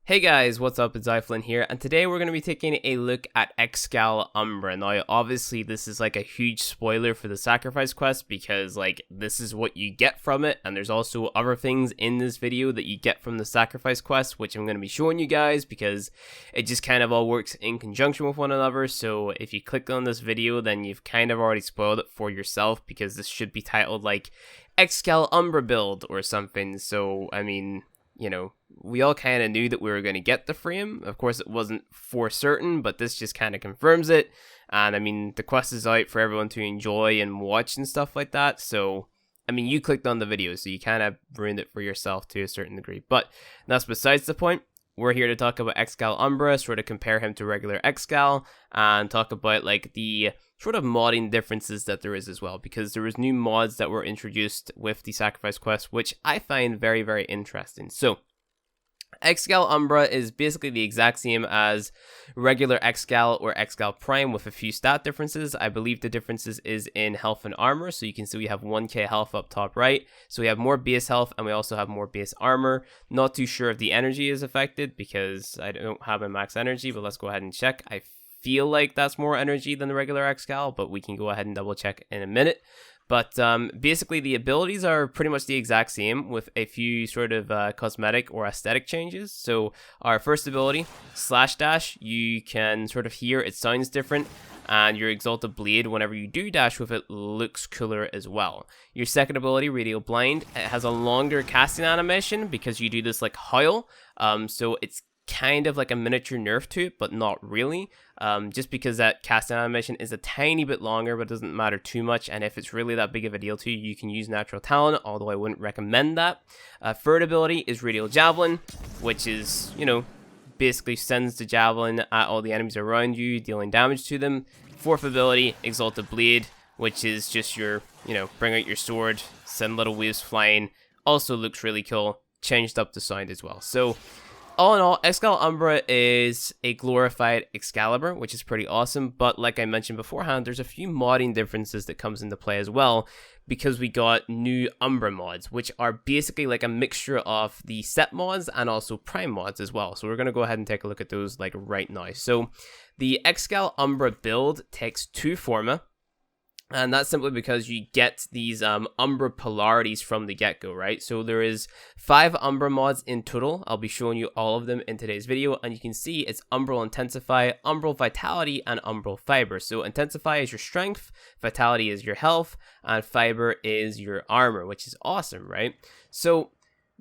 Hey guys, what's up? It's iFlynn here, and today we're going to be taking a look at Excalibur Umbra. Now, obviously, this is like a huge spoiler for the Sacrifice quest because, this is what you get from it, and there's also other things in this video that you get from the Sacrifice quest, which I'm going to be showing you guys because it just kind of all works in conjunction with one another. So, if you clicked on this video, then you've kind of already spoiled it for yourself because this should be titled like Excalibur Umbra build or something. So, I mean, we all kind of knew that we were going to get the frame. Of course, it wasn't for certain, but this just kind of confirms it. And I mean, the quest is out for everyone to enjoy and watch and stuff like that. So, I mean, you clicked on the video, so you kind of ruined it for yourself to a certain degree. But that's besides the point. We're here to talk about Excalibur Umbra, sort of compare him to regular Excal, and talk about the sort of modding differences that there is as well, because there was new mods that were introduced with the Sacrifice quest, which I find very, very interesting. So, Excalibur Umbra is basically the exact same as regular Excal or Excal Prime with a few stat differences. I believe the differences is in health and armor, so you can see we have 1k health up top right, so we have more base health and we also have more base armor. Not too sure if the energy is affected because I don't have a max energy, but let's go ahead and check. I feel like that's more energy than the regular Excal, but we can go ahead and double check in a minute. But basically, the abilities are pretty much the exact same with a few sort of cosmetic or aesthetic changes. So our first ability, Slash Dash, you can sort of hear it sounds different. And your Exalted Blade, whenever you do dash with it, looks cooler as well. Your second ability, Radial Blind, it has a longer casting animation because you do this like howl. So it's kind of like a miniature nerf to it, but not really. Just because that casting animation is a tiny bit longer, but it doesn't matter too much. And if it's really that big of a deal to you, you can use Natural Talent, although I wouldn't recommend that. Third ability is Radial Javelin, which is, basically sends the javelin at all the enemies around you, dealing damage to them. Fourth ability, Exalted Blade, which is just your, bring out your sword, send little waves flying. Also looks really cool. Changed up the sound as well. So, all in all, Excalibur Umbra is a glorified Excalibur, which is pretty awesome, but like I mentioned beforehand, there's a few modding differences that comes into play as well, because we got new Umbra mods, which are basically like a mixture of the set mods and also prime mods as well. So we're going to go ahead and take a look at those right now. So the Excalibur Umbra build takes two forma, and that's simply because you get these Umbra polarities from the get-go, right? So there is 5 Umbra mods in total. I'll be showing you all of them in today's video, and you can see it's Umbral Intensify, Umbral Vitality, and Umbral Fiber. So Intensify is your strength, Vitality is your health, and Fiber is your armor, which is awesome, right? So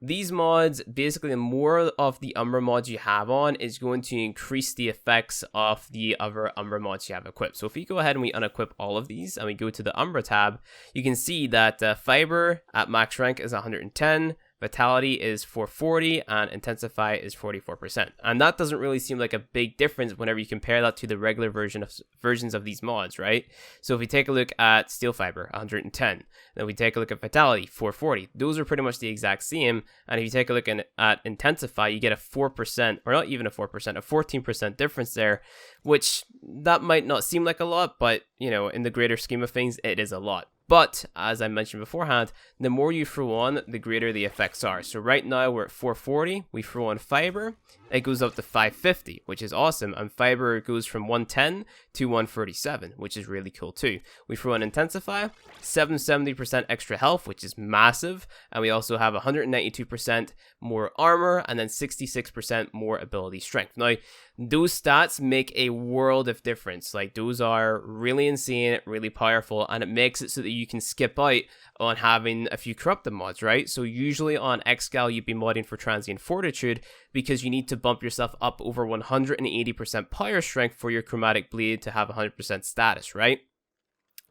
these mods, basically the more of the Umbra mods you have on is going to increase the effects of the other Umbra mods you have equipped. So if we go ahead and we unequip all of these and we go to the Umbra tab, you can see that Fiber at max rank is 110, Vitality is 440, and Intensify is 44%. And that doesn't really seem like a big difference whenever you compare that to the regular versions of these mods, right? So if we take a look at Steel Fiber, 110, then we take a look at Vitality, 440. Those are pretty much the exact same. And if you take a look at Intensify, you get a 4%, or not even a 4%, a 14% difference there, which that might not seem like a lot, but, in the greater scheme of things, it is a lot. But, as I mentioned beforehand, the more you throw on, the greater the effects are. So right now we're at 440, we throw on Fiber, it goes up to 550, which is awesome, and Fiber goes from 110 to 137, which is really cool too. We throw on Intensify, 770% extra health, which is massive, and we also have 192% more armor, and then 66% more ability strength. Now, those stats make a world of difference. Those are really insane, really powerful, and it makes it so that you can skip out on having a few corrupted mods, right? So usually on Excal, you'd be modding for Transient Fortitude because you need to bump yourself up over 180% power strength for your Chromatic Blade to have 100% status, right?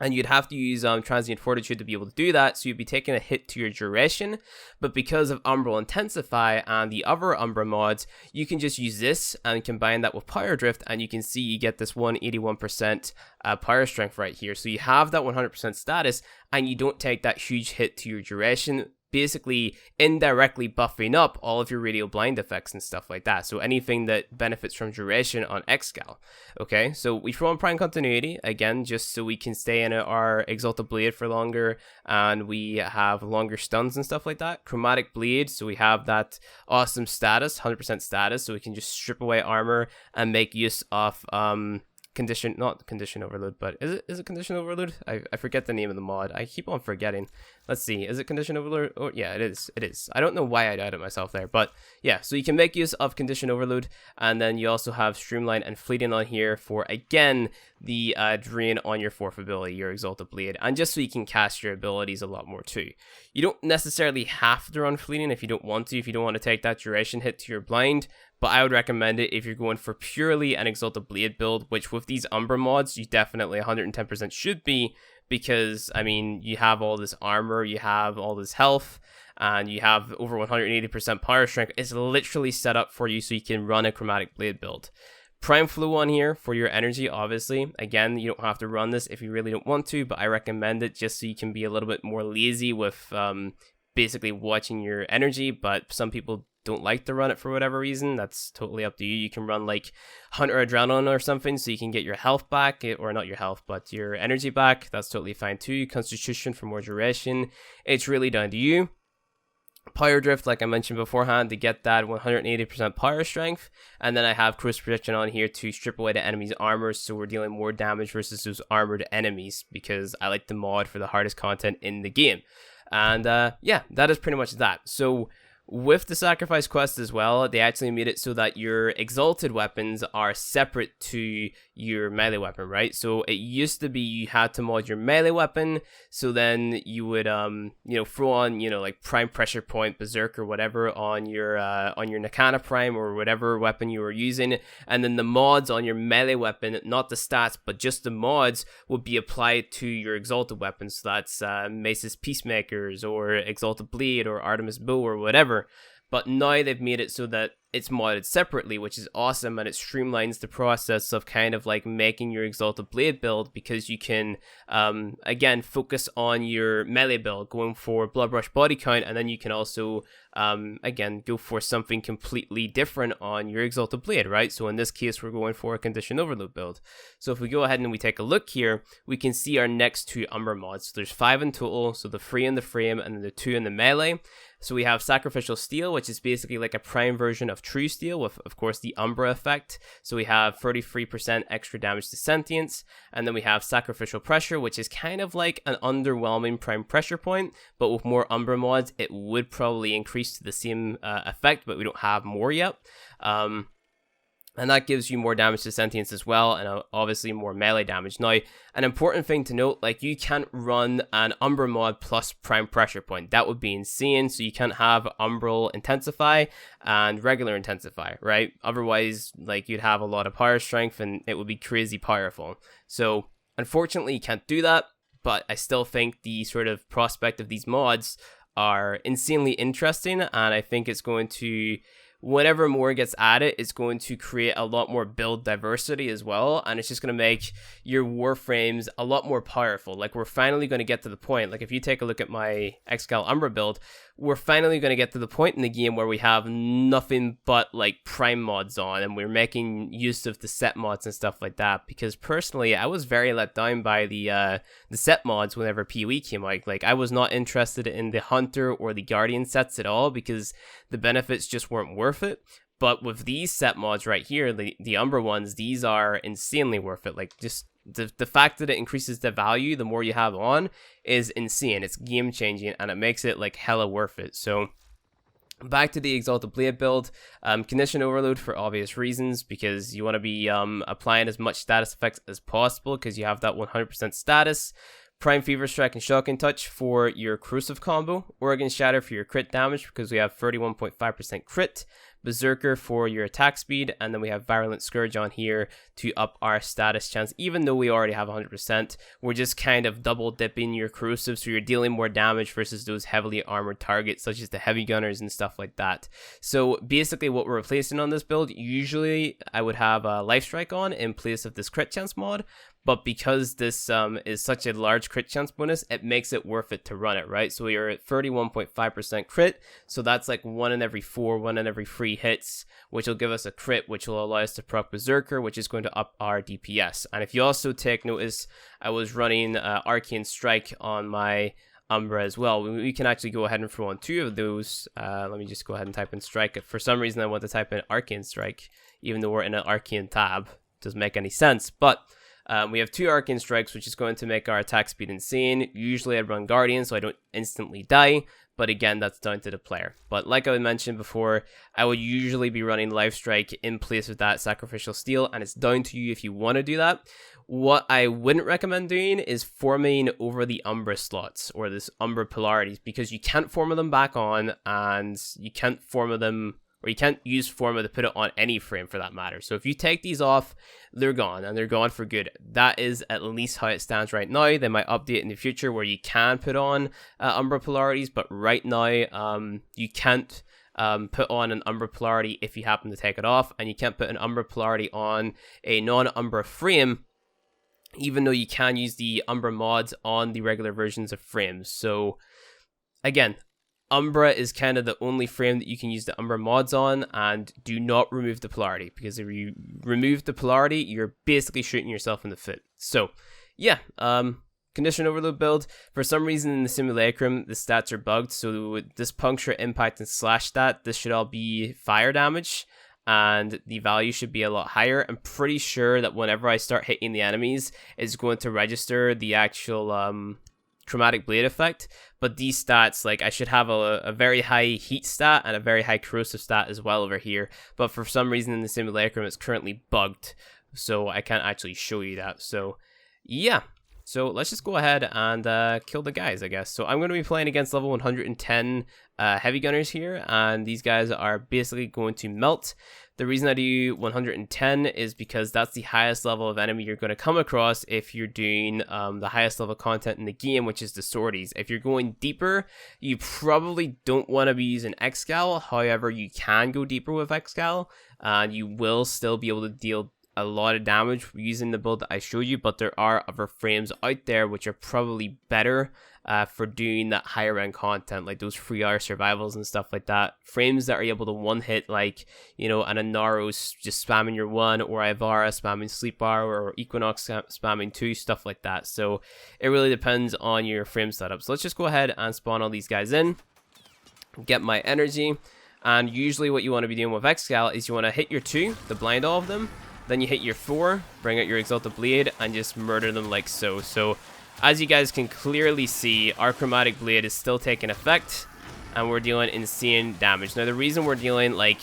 And you'd have to use Transient Fortitude to be able to do that, so you'd be taking a hit to your duration. But because of Umbral Intensify and the other Umbra mods, you can just use this and combine that with Power Drift, and you can see you get this 181% power strength right here. So you have that 100% status, and you don't take that huge hit to your duration, basically indirectly buffing up all of your radial blind effects and stuff like that. So anything that benefits from duration on Excal. Okay, so we throw on Prime Continuity, again, just so we can stay in our Exalted Blade for longer, and we have longer stuns and stuff like that. Chromatic Blade, so we have that awesome status, 100% status, so we can just strip away armor and make use of not condition overload, but is it condition overload? I forget the name of the mod. I keep on forgetting. Let's see, is it condition overload? Oh yeah, it is. I don't know why I doubted myself there, but yeah, so you can make use of condition overload, and then you also have streamline and fleeting on here for, again, the drain on your fourth ability, your Exalted Blade, and just so you can cast your abilities a lot more too. You don't necessarily have to run fleeting if you don't want to take that duration hit to your blind, but I would recommend it if you're going for purely an Exalted Blade build, which with these Umbra mods, you definitely 110% should be, because, I mean, you have all this armor, you have all this health, and you have over 180% power strength. It's literally set up for you so you can run a Chromatic Blade build. Prime Flow on here for your energy, obviously. Again, you don't have to run this if you really don't want to, but I recommend it just so you can be a little bit more lazy with basically watching your energy, but some people don't like to run it for whatever reason. That's totally up to you. You can run like Hunter Adrenaline or something so you can get your health back, or not your health, but your energy back. That's totally fine too. Constitution for more duration. It's really down to you. Power Drift, like I mentioned beforehand, to get that 180% power strength, and then I have Cruise Protection on here to strip away the enemy's armor, so we're dealing more damage versus those armored enemies, because I like the mod for the hardest content in the game. And yeah, that is pretty much that. So with the Sacrifice quest as well, they actually made it so that your Exalted weapons are separate to your melee weapon, right? So it used to be you had to mod your melee weapon, so then you would throw on like Prime Pressure Point, Berserker, whatever on your Nakana Prime or whatever weapon you were using, and then the mods on your melee weapon, not the stats but just the mods, would be applied to your Exalted weapons. So that's Mace's Peacemakers or Exalted Blade or Artemis Bow or whatever. But now they've made it so that it's modded separately, which is awesome, and it streamlines the process of kind of like making your Exalted Blade build, because you can again focus on your melee build, going for Blood Rush body count, and then you can also again go for something completely different on your Exalted Blade, right? So in this case, we're going for a Condition Overload build. So if we go ahead and we take a look here, we can see our next two Umbra mods. So there's 5 in total, so the 3 in the frame and then the 2 in the melee. So we have Sacrificial Steel, which is basically like a prime version of True Steel with, of course, the Umbra effect. So we have 33% extra damage to Sentience. And then we have Sacrificial Pressure, which is kind of like an underwhelming Prime Pressure Point, but with more Umbra mods, it would probably increase to the same effect, but we don't have more yet. And that gives you more damage to Sentience as well, and obviously more melee damage. Now, an important thing to note, like, you can't run an Umbra mod plus Prime Pressure Point. That would be insane, so you can't have Umbral Intensify and regular Intensify, right? Otherwise, like, you'd have a lot of power strength, and it would be crazy powerful. So, unfortunately, you can't do that, but I still think the sort of prospect of these mods are insanely interesting, and I think it's going to, whenever more gets added, it's going to create a lot more build diversity as well, and it's just going to make your Warframes a lot more powerful. Like, we're finally going to get to the point, like if you take a look at my Excalibur Umbra build, we're finally going to get to the point in the game where we have nothing but like prime mods on, and we're making use of the set mods and stuff like that, because personally I was very let down by the set mods whenever PoE came out. Like, I was not interested in the Hunter or the Guardian sets at all, because the benefits just weren't worth it. But with these set mods right here, the Umbra ones, these are insanely worth it. Like, just the fact that it increases the value the more you have on is insane. It's game changing, and it makes it like hella worth it. So back to the Exalted Blade build, Condition Overload for obvious reasons, because you want to be applying as much status effects as possible, because you have that 100% status. Prime Fever Strike and Shocking Touch for your Corrosive combo. Organ Shatter for your crit damage, because we have 31.5% crit. Berserker for your attack speed, and then we have Virulent Scourge on here to up our status chance. Even though we already have 100%, we're just kind of double dipping your corrosive, so you're dealing more damage versus those heavily armored targets such as the heavy gunners and stuff like that. So basically what we're replacing on this build, usually I would have a Life Strike on in place of this crit chance mod, but because this is such a large crit chance bonus, it makes it worth it to run it, right? So we are at 31.5% crit, so that's like 1 in every 4, 1 in every 3 hits, which will give us a crit, which will allow us to proc Berserker, which is going to up our DPS. And if you also take notice, I was running Arcane Strike on my Umbra as well. We can actually go ahead and throw on 2 of those. Let me just go ahead and type in Strike. For some reason, I want to type in Arcane Strike, even though we're in an Arcane tab. Doesn't make any sense, but we have 2 Arcane Strikes, which is going to make our attack speed insane. Usually I run Guardian, so I don't instantly die, but again, that's down to the player. But like I mentioned before, I would usually be running Life Strike in place of that Sacrificial Steel, and it's down to you if you want to do that. What I wouldn't recommend doing is forming over the Umbra slots, or this Umbra polarities, because you can't form them back on, and you can't form them, or you can't use Forma to put it on any frame for that matter. So if you take these off, they're gone, and they're gone for good. That is at least how it stands right now. They might update in the future where you can put on Umbra polarities, but right now you can't put on an Umbra polarity if you happen to take it off, and you can't put an Umbra polarity on a non-Umbra frame, even though you can use the Umbra mods on the regular versions of frames. So again, Umbra is kind of the only frame that you can use the Umbra mods on, and do not remove the polarity, because if you remove the polarity, you're basically shooting yourself in the foot. So yeah, Condition Overload build. For some reason in the Simulacrum, the stats are bugged, so this Puncture, Impact, and Slash stat, this should all be fire damage, and the value should be a lot higher. I'm pretty sure that whenever I start hitting the enemies, it's going to register the actual Chromatic Blade effect, but these stats, like, I should have a very high heat stat and a very high corrosive stat as well over here, but for some reason in the Simulacrum it's currently bugged, so I can't actually show you that. So yeah, so let's just go ahead and kill the guys, I guess. So I'm going to be playing against level 110 heavy gunners here, and these guys are basically going to melt. The reason I do 110 is because that's the highest level of enemy you're going to come across if you're doing the highest level content in the game, which is the sorties. If you're going deeper, you probably don't want to be using Excal. However, you can go deeper with Excal, and you will still be able to deal a lot of damage using the build that I showed you, but there are other frames out there which are probably better for doing that higher end content, like those 3-hour survivals and stuff like that. Frames that are able to one hit, like, you know, an Anaros just spamming your 1, or Ivara spamming Sleep Hour, or Equinox spamming 2, stuff like that. So it really depends on your frame setup. So let's just go ahead and spawn all these guys in, get my energy, and usually what you want to be doing with Excal is you want to hit your 2 to blind all of them. Then you hit your 4, bring out your Exalted Blade, and just murder them like so. So, as you guys can clearly see, our Chromatic Blade is still taking effect, and we're dealing insane damage. Now, the reason we're dealing, like,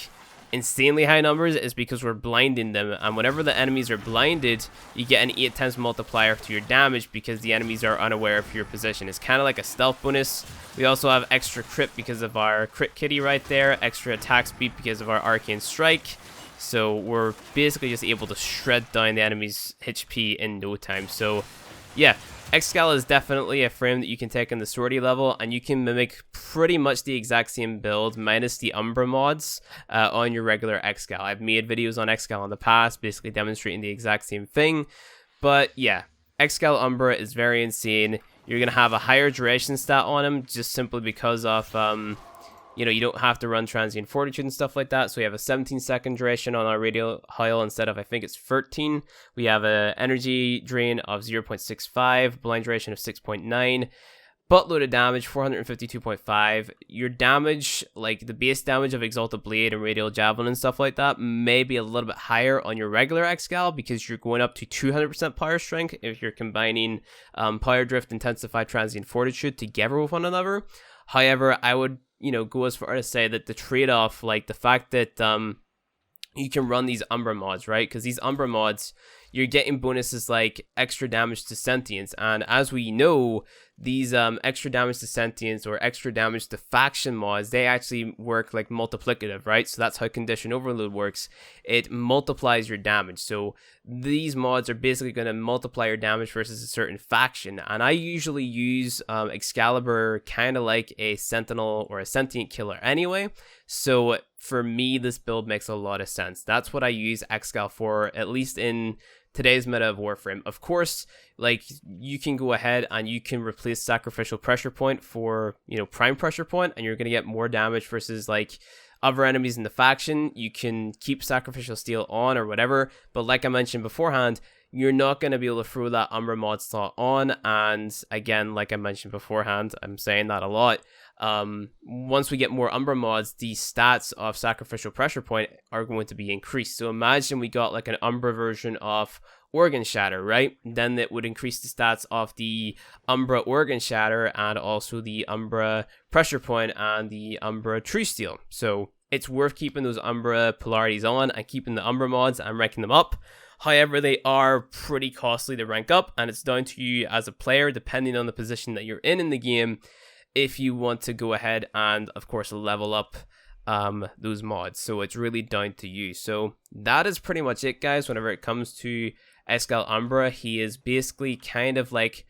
insanely high numbers is because we're blinding them, and whenever the enemies are blinded, you get an 8 times multiplier to your damage because the enemies are unaware of your position. It's kind of like a stealth bonus. We also have extra crit because of our crit kitty right there, extra attack speed because of our Arcane Strike. So we're basically just able to shred down the enemy's HP in no time. So yeah, Excal is definitely a frame that you can take in the sortie level, and you can mimic pretty much the exact same build minus the Umbra mods on your regular Excal. I've made videos on Excal in the past basically demonstrating the exact same thing. But yeah, Excal Umbra is very insane. You're going to have a higher duration stat on him just simply because of you know, you don't have to run Transient Fortitude and stuff like that. So we have a 17-second duration on our Radial Heil instead of, I think it's 13. We have an energy drain of 0.65, blind duration of 6.9, buttload of damage, 452.5. Your damage, like the base damage of Exalted Blade and Radial Javelin and stuff like that, may be a little bit higher on your regular Excal because you're going up to 200% power strength if you're combining Power Drift, Intensified, Transient Fortitude together with one another. However, I would, you know, go as far as say that the trade-off, like the fact that you can run these Umbra mods, right? Because these Umbra mods, you're getting bonuses like extra damage to sentience, and as we know, these extra damage to sentience or extra damage to faction mods, they actually work like multiplicative, right? So that's how Condition Overload works. It multiplies your damage. So these mods are basically going to multiply your damage versus a certain faction, and I usually use Excalibur kind of like a sentinel or a sentient killer anyway. So for me, this build makes a lot of sense. That's what I use Excal for, at least in today's meta of Warframe. Of course, like, you can go ahead and you can replace Sacrificial Pressure Point for, you know, Prime Pressure Point, and you're going to get more damage versus like other enemies in the faction. You can keep Sacrificial Steel on or whatever, but like I mentioned beforehand, you're not going to be able to throw that Umbra mod slot on. And again, like I mentioned beforehand, I'm saying that a lot. Once we get more Umbra mods, the stats of Sacrificial Pressure Point are going to be increased. So imagine we got like an Umbra version of Organ Shatter, right? Then it would increase the stats of the Umbra Organ Shatter and also the Umbra Pressure Point and the Umbra True Steel. So it's worth keeping those Umbra polarities on and keeping the Umbra mods and ranking them up. However, they are pretty costly to rank up, and it's down to you as a player, depending on the position that you're in the game, if you want to go ahead and, of course, level up those mods. So it's really down to you. So that is pretty much it, guys. Whenever it comes to Excalibur Umbra, he is basically kind of like,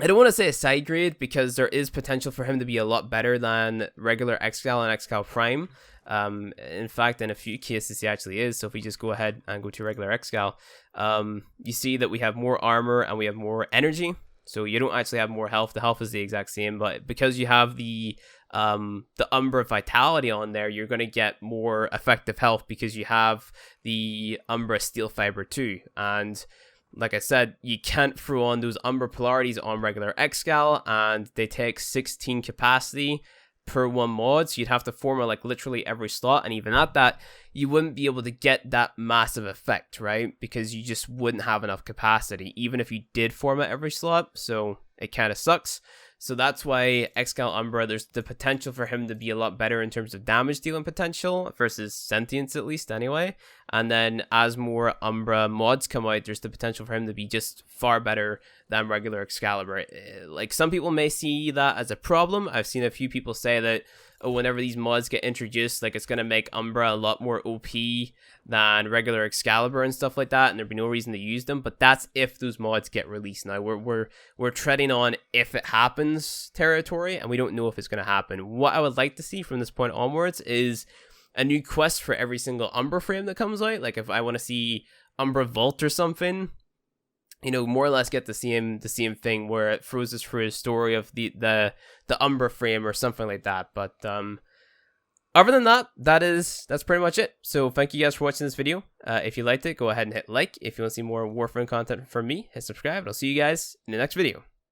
I don't want to say a side grade, because there is potential for him to be a lot better than regular Excalibur and Excalibur Prime. In fact, in a few cases he actually is. So if we just go ahead and go to regular Excalibur, you see that we have more armor and we have more energy. So you don't actually have more health. The health is the exact same, but because you have the Umbra Vitality on there, you're going to get more effective health because you have the Umbra Steel Fiber too. And like I said, you can't throw on those Umbra polarities on regular Excalibur, and they take 16 capacity per one mod, so you'd have to form it like literally every slot, and even at that, you wouldn't be able to get that massive effect, right? Because you just wouldn't have enough capacity, even if you did form it every slot, so it kind of sucks. So that's why Excalibur Umbra, there's the potential for him to be a lot better in terms of damage dealing potential versus Sentience, at least anyway. And then as more Umbra mods come out, there's the potential for him to be just far better than regular Excalibur. Like, some people may see that as a problem. I've seen a few people say that, oh, whenever these mods get introduced, like, it's going to make Umbra a lot more OP than regular Excalibur and stuff like that, and there'd be no reason to use them. But that's if those mods get released. Now we're treading on if it happens territory, and we don't know if it's going to happen. What I would like to see from this point onwards is a new quest for every single Umbra frame that comes out. Like, if I want to see Umbra Vault or something, you know, more or less get the same thing where it throws us through a story of the Umbra frame or something like that. But other than that, that's pretty much it. So thank you guys for watching this video. If you liked it, go ahead and hit like. If you want to see more Warframe content from me, hit subscribe. And I'll see you guys in the next video.